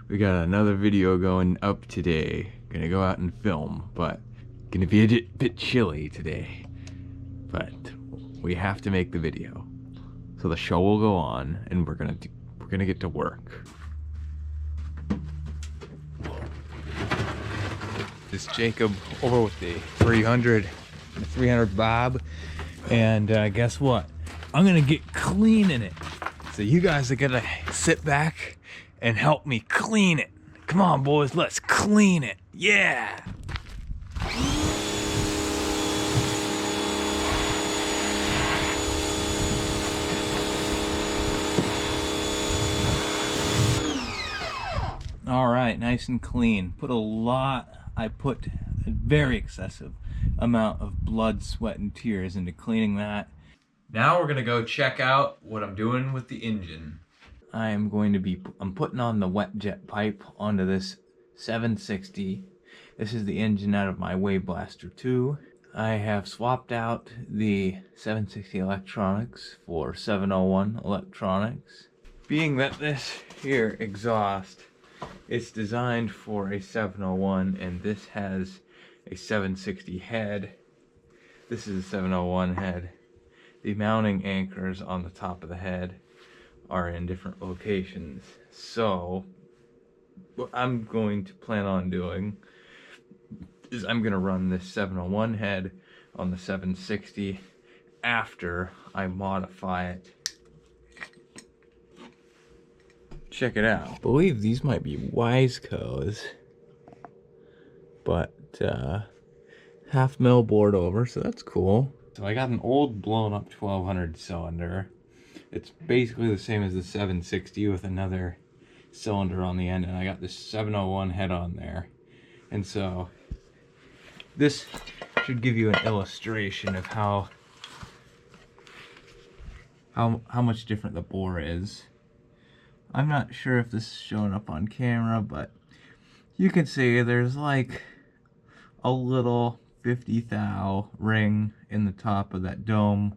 We got another video going up today. Gonna go out and film, but gonna be a bit chilly today. But we have to make the video. So the show will go on and we're gonna get to work. This Jacob over with the 300 Bob, and guess what? I'm gonna get clean in it. So you guys are gonna sit back and help me clean it. Come on, boys, let's clean it. Yeah. All right, nice and clean. I put a very excessive amount of blood, sweat, and tears into cleaning that. Now we're gonna go check out what I'm doing with the engine. I'm putting on the wet jet pipe onto this 760. This is the engine out of my Wave Blaster 2. I have swapped out the 760 electronics for 701 electronics. Being that this here exhaust, it's designed for a 701, and this has a 760 head. This is a 701 head. The mounting anchors on the top of the head are in different locations. So what I'm going to plan on doing is I'm going to run this 701 head on the 760 after I modify it. Check it out. I believe these might be Wiseco's, but half mil bored over, so that's cool. So I got an old blown up 1200 cylinder. It's basically the same as the 760 with another cylinder on the end, and I got this 701 head on there. And so this should give you an illustration of how much different the bore is. I'm not sure if this is showing up on camera, but you can see there's like a little 50 thou ring in the top of that dome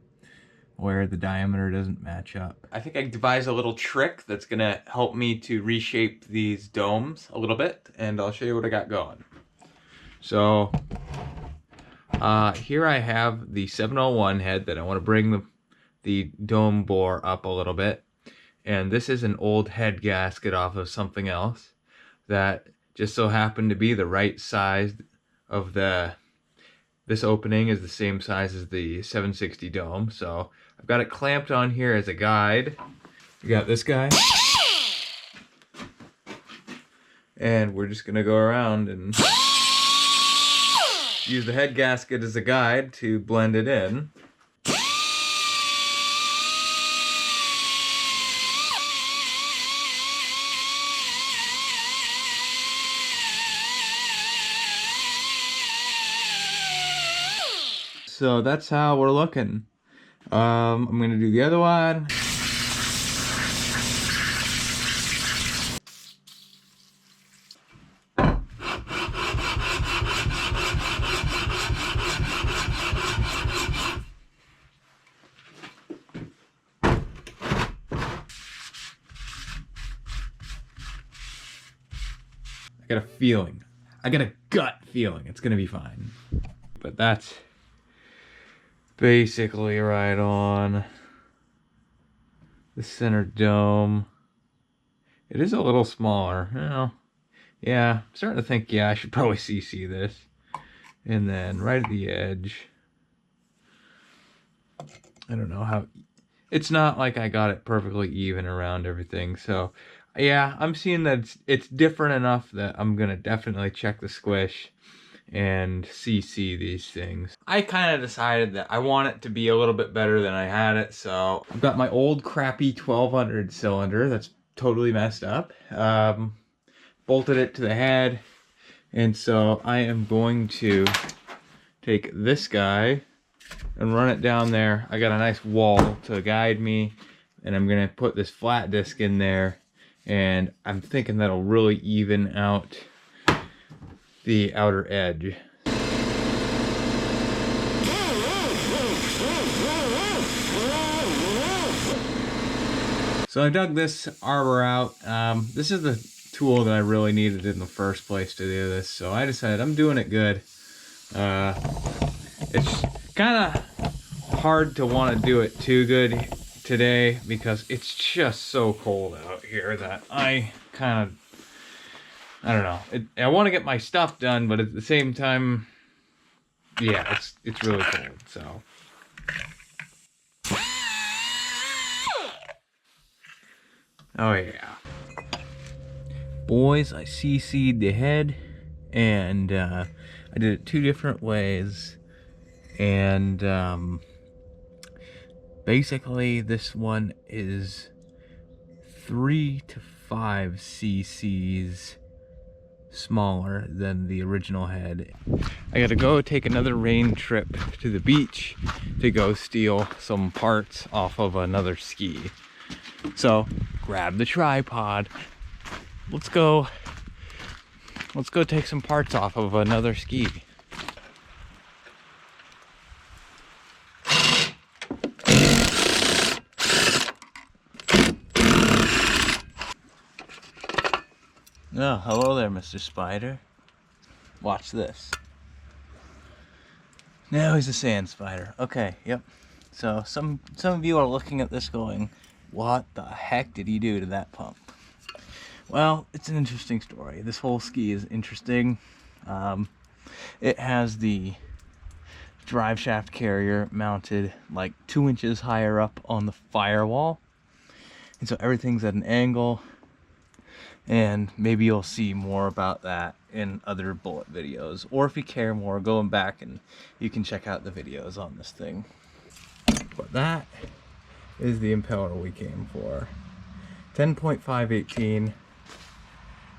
where the diameter doesn't match up. I think I devised a little trick that's gonna help me to reshape these domes a little bit, and I'll show you what I got going. So here I have the 701 head that I want to bring the dome bore up a little bit. And this is an old head gasket off of something else that just so happened to be the right size of this opening is the same size as the 760 dome. So I've got it clamped on here as a guide. You got this guy. And we're just gonna go around and use the head gasket as a guide to blend it in. So that's how we're looking. I'm gonna do the other one. I got a gut feeling it's gonna be fine. But that's basically right on the center dome. It is a little smaller. Well, yeah, I'm starting to think, yeah, I should probably CC this. And then right at the edge, I don't know how, it's not like I got it perfectly even around everything. So yeah, I'm seeing that it's different enough that I'm gonna definitely check the squish and CC these things. I kind of decided that I want it to be a little bit better than I had it, so I've got my old crappy 1200 cylinder that's totally messed up. Bolted it to the head, and so I am going to take this guy and run it down there. I got a nice wall to guide me, and I'm gonna put this flat disc in there, and I'm thinking that'll really even out the outer edge. So I dug this arbor out. This is the tool that I really needed in the first place to do this. So I decided I'm doing it good. It's kind of hard to want to do it too good today because it's just so cold out here that I don't know. I want to get my stuff done, but at the same time, yeah, it's really cold. So. Oh yeah. Boys, I CC'd the head, and I did it 2 different ways, and basically this one is 3 to 5 cc's smaller than the original head. I gotta go take another rain trip to the beach to go steal some parts off of another ski. So grab the tripod. Let's go take some parts off of another ski. Oh, hello there, Mr. Spider. Watch this. Now he's a sand spider. Okay, yep. So some of you are looking at this going, what the heck did he do to that pump? Well, it's an interesting story. This whole ski is interesting. It has the drive shaft carrier mounted like 2 inches higher up on the firewall. And so everything's at an angle. And maybe you'll see more about that in other bullet videos. Or if you care more, going back and you can check out the videos on this thing. But that is the impeller we came for. 10.518.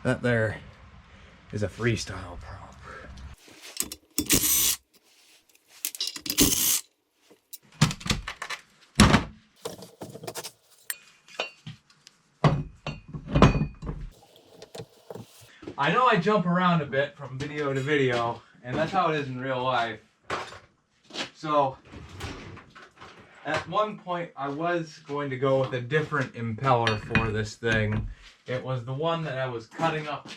That there is a freestyle prop. I know I jump around a bit from video to video, and that's how it is in real life. So, at one point I was going to go with a different impeller for this thing. It was the one that I was cutting up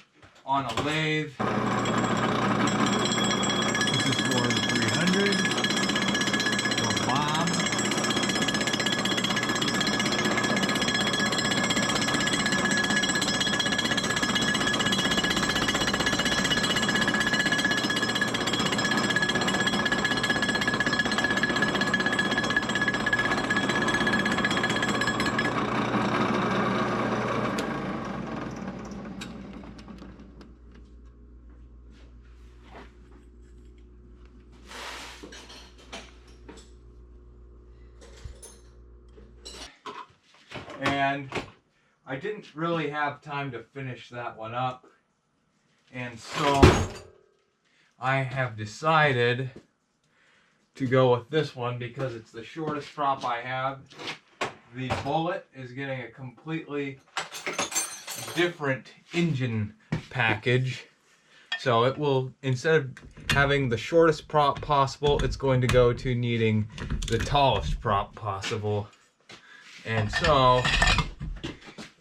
on a lathe. This is for the 300. For Bob. And I didn't really have time to finish that one up, and so I have decided to go with this one because it's the shortest prop I have. The bullet is getting a completely different engine package, so it will, instead of having the shortest prop possible, it's going to go to needing the tallest prop possible. And so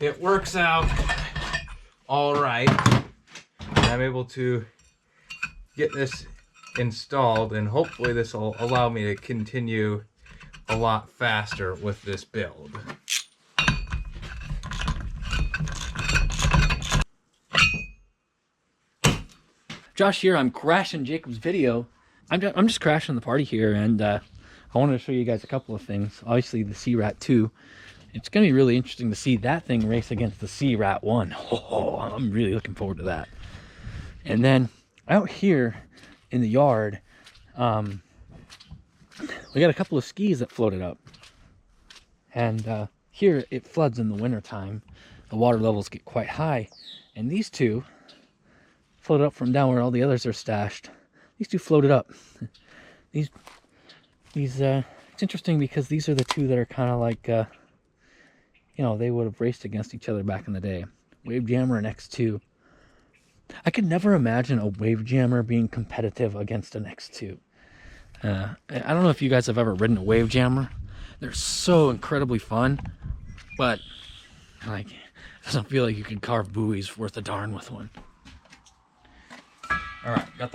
it works out all right. I'm able to get this installed, and hopefully this will allow me to continue a lot faster with this build. Josh here. I'm crashing Jacob's video. I'm just crashing the party here, and I wanted to show you guys a couple of things. Obviously the C-Rat 2. It's going to be really interesting to see that thing race against the C-Rat 1. Oh, I'm really looking forward to that. And then out here in the yard, we got a couple of skis that floated up. And here it floods in the wintertime. The water levels get quite high. And these two floated up from down where all the others are stashed. These two floated up. These it's interesting because these are the two that are kind of like, you know, they would have raced against each other back in the day. Wave Jammer and X2. I could never imagine a Wave Jammer being competitive against an X2. I don't know if you guys have ever ridden a Wave Jammer. They're so incredibly fun, but like Doesn't feel like you can carve buoys worth a darn with one. All right, got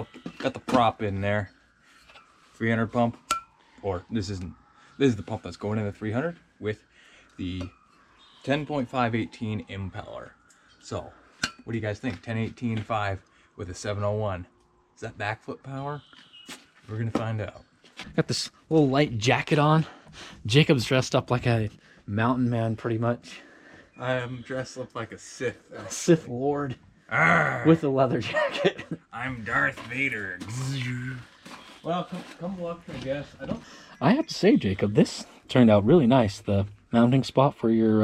the prop in there. 300 pump, or this is the pump that's going in the 300 with the 10.518 impeller. So, what do you guys think? 1018.5 with a 701. Is that backflip power? We're gonna find out. Got this little light jacket on. Jacob's dressed up like a mountain man, pretty much. I am dressed up like a Sith. Sith Lord. Arr, With a leather jacket. I'm Darth Vader. Well, come look, I guess. I have to say, Jacob, this turned out really nice. The mounting spot for your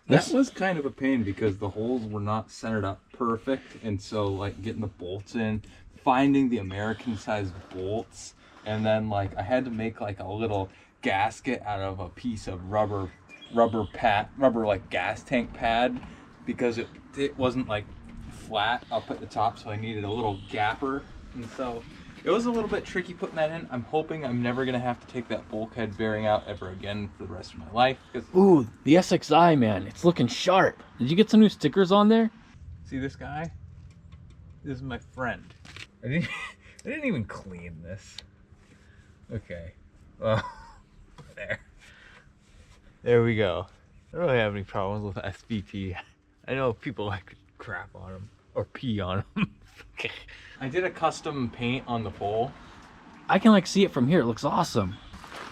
That was kind of a pain because the holes were not centered up perfect, and so like getting the bolts in, finding the American sized bolts, and then like I had to make like a little gasket out of a piece of rubber like gas tank pad, because it wasn't like flat up at the top, so I needed a little gapper, and so it was a little bit tricky putting that in. I'm hoping I'm never gonna have to take that bulkhead bearing out ever again for the rest of my life. Ooh, the SXI, man, it's looking sharp. Did you get some new stickers on there? See this guy? This is my friend. I didn't even clean this. Okay. Well, there we go. I don't really have any problems with SVP. I know people like to crap on them or pee on them. Okay. I did a custom paint on the pole. I can like see it from here. It looks awesome.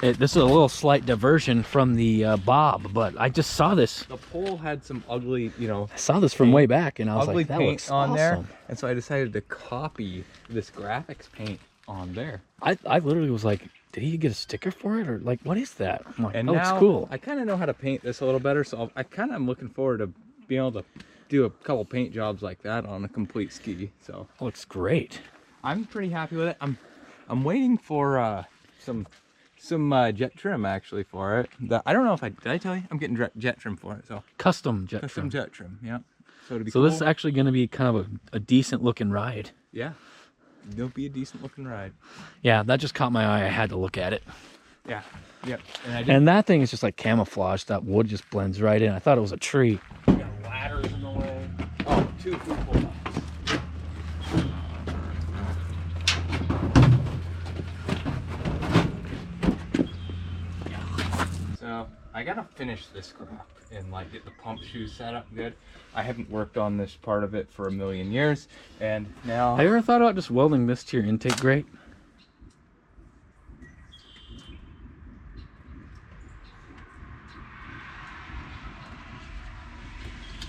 This is a little slight diversion from the Bob, but I just saw this. The pole had some ugly, I saw this from way back, and I was like, that paint looks on awesome. there, and so I decided to copy this graphics paint on there. I literally was like, did he get a sticker for it, or like, what is that? I'm like, And that now looks cool. I kind of know how to paint this a little better, so I kind of am looking forward to being able to do a couple paint jobs like that on a complete ski. So That looks great. I'm pretty happy with it. I'm waiting for some jet trim actually for it. I don't know if did I tell you I'm getting jet trim for it. So Custom jet custom trim. jet trim, yeah. So to be So cool. this is actually going to be kind of a decent looking ride. Yeah, it'll be a decent looking ride. Yeah, that just caught my eye. I had to look at it. Yeah, yep. And I did. And that thing is just like camouflage. That wood just blends right in. I thought it was a tree. Got ladders in the way. Oh, 2 food pull-ups. So I gotta finish this crap and like get the pump shoes set up good. I haven't worked on this part of it for a million years, and now Have you ever thought about just welding this to your intake grate?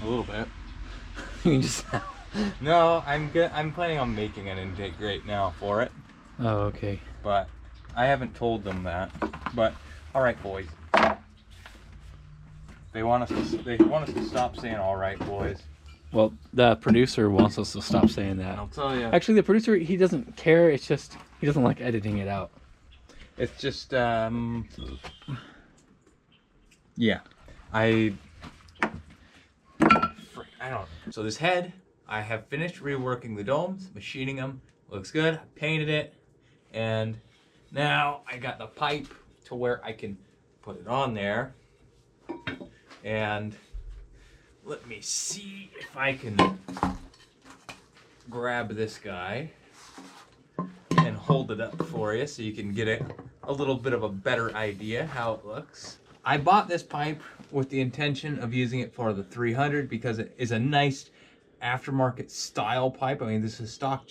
a little bit. You can just. No, I'm good. I'm planning on making an intake grate now for it, Oh, okay. but I haven't told them that. But all right, boys. They want us to stop saying "all right, boys." Well, the producer wants us to stop saying that. I'll tell you. Actually, the producer, he doesn't care. It's just he doesn't like editing it out. It's just yeah. I don't know. So this head, I have finished reworking the domes, machining them. Looks good. I painted it, and now I got the pipe to where I can put it on there. And let me see if I can grab this guy and hold it up for you so you can get a little bit of a better idea how it looks. I bought this pipe with the intention of using it for the 300 because it is a nice aftermarket style pipe. I mean, this is stock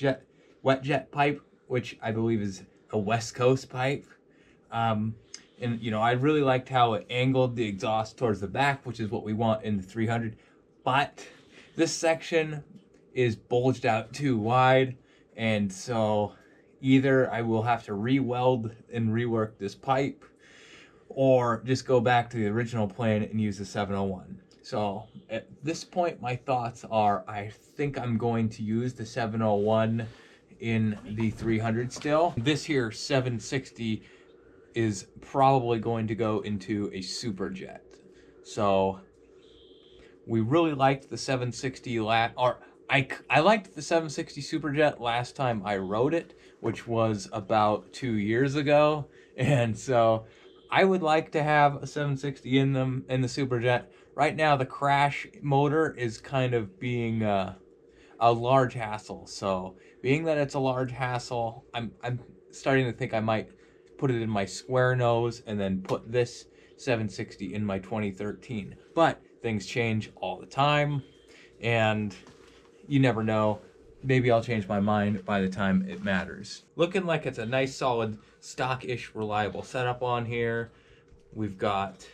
wet jet pipe, which I believe is a West Coast pipe. And you know, I really liked how it angled the exhaust towards the back, which is what we want in the 300. But this section is bulged out too wide, and so either I will have to re-weld and rework this pipe, or just go back to the original plan and use the 701. So at this point, my thoughts are I think I'm going to use the 701 in the 300 still. This here 760 is probably going to go into a Superjet. So we really liked the 760 I liked the 760 Superjet last time I rode it, which was about 2 years ago. And so I would like to have a 760 in the Superjet. right now the crash motor is kind of being a large hassle. So being that it's a large hassle, I'm starting to think I might put it in my square nose and then put this 760 in my 2013. But things change all the time, and you never know. Maybe I'll change my mind by the time it matters. Looking like it's a nice, solid, stock-ish, reliable setup on here. We've got,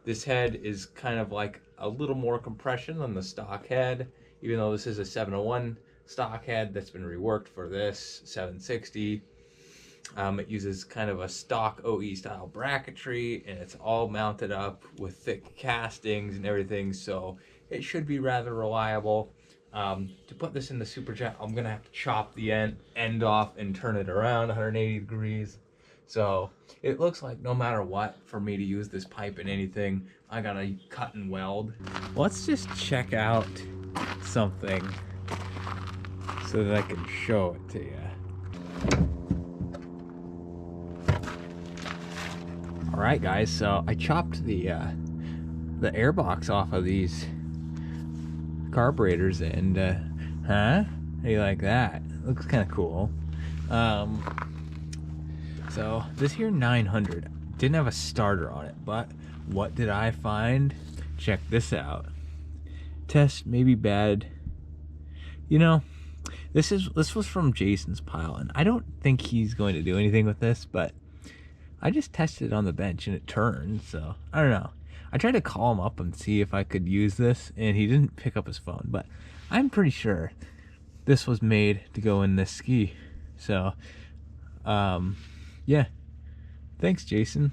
this head is kind of like a little more compression than the stock head, even though this is a 701 stock head that's been reworked for this 760. It uses kind of a stock OE style bracketry, and it's all mounted up with thick castings and everything, so it should be rather reliable. To put this in the Superjet, I'm gonna have to chop the end off and turn it around 180 degrees. So it looks like no matter what, for me to use this pipe in anything, I gotta cut and weld. Let's just check out something so that I can show it to you. All right, guys, so I chopped the airbox off of these carburetors, and how do you like that? Looks kind of cool. So this here 900 didn't have a starter on it, but what did I find? Check this out. Test may be bad. You know, this was from Jason's pile, and I don't think he's going to do anything with this, but I just tested it on the bench and it turned, so I don't know. I tried to call him up and see if I could use this, and he didn't pick up his phone, but I'm pretty sure this was made to go in this ski. So, yeah. Thanks, Jason.